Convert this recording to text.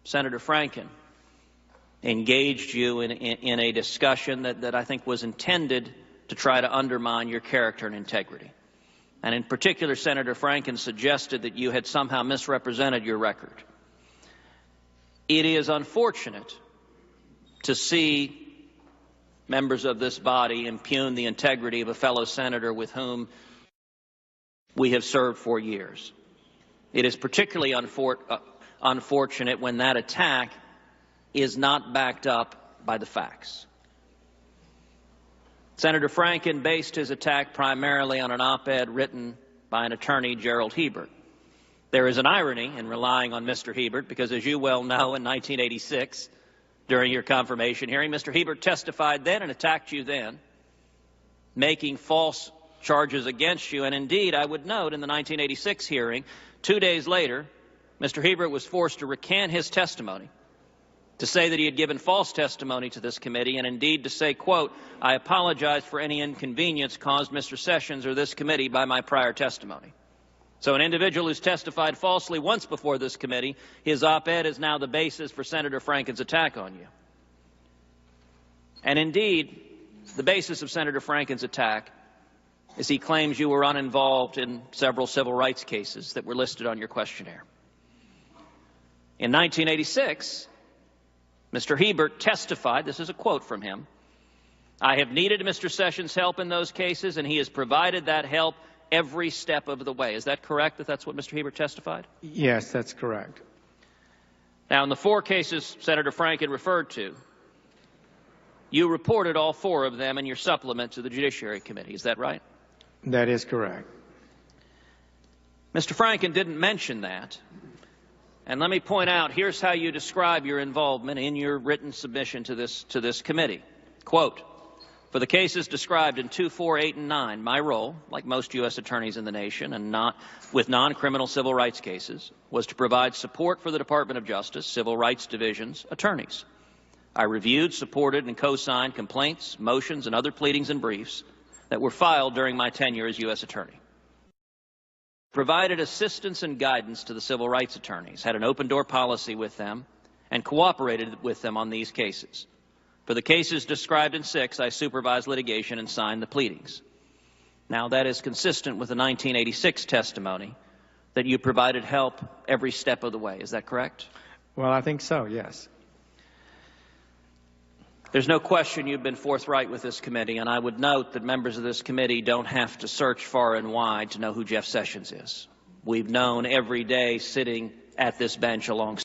Senator Franken engaged you in a discussion that I think was intended to try to undermine your character and integrity. And in particular, Senator Franken suggested that you had somehow misrepresented your record. It is unfortunate to see members of this body impugn the integrity of a fellow senator with whom we have served for years. It is particularly unfortunate when that attack is not backed up by the facts. Senator Franken based his attack primarily on an op-ed written by an attorney, Gerald Hebert. There is an irony in relying on Mr. Hebert because, as you well know, in 1986, during your confirmation hearing, Mr. Hebert testified then and attacked you then, making false charges against you. And indeed, I would note in the 1986 hearing, 2 days later, Mr. Hebert was forced to recant his testimony, to say that he had given false testimony to this committee, and indeed to say, quote, "I apologize for any inconvenience caused Mr. Sessions or this committee by my prior testimony." So an individual who's testified falsely once before this committee, his op-ed is now the basis for Senator Franken's attack on you. And indeed, the basis of Senator Franken's attack is he claims you were uninvolved in several civil rights cases that were listed on your questionnaire. In 1986, Mr. Hebert testified, this is a quote from him, "I have needed Mr. Sessions' help in those cases, and he has provided that help every step of the way." Is that correct, that that's what Mr. Hebert testified? Yes, that's correct. Now, in the 4 cases Senator Franken referred to, you reported all 4 of them in your supplement to the Judiciary Committee. Is that right? That is correct. Mr. Franken didn't mention that. And let me point out, here's how you describe your involvement in your written submission to this committee. Quote, "For the cases described in 2, 4, 8, and 9, my role, like most U.S. attorneys in the nation and not with non-criminal civil rights cases, was to provide support for the Department of Justice, Civil Rights Division's attorneys. I reviewed, supported, and co-signed complaints, motions, and other pleadings and briefs that were filed during my tenure as U.S. attorney. Provided assistance and guidance to the civil rights attorneys, had an open-door policy with them, and cooperated with them on these cases. For the cases described in 6, I supervised litigation and signed the pleadings." Now, that is consistent with the 1986 testimony that you provided help every step of the way. Is that correct? Well, I think so, yes. There's no question you've been forthright with this committee, and I would note that members of this committee don't have to search far and wide to know who Jeff Sessions is. We've known every day sitting at this bench alongside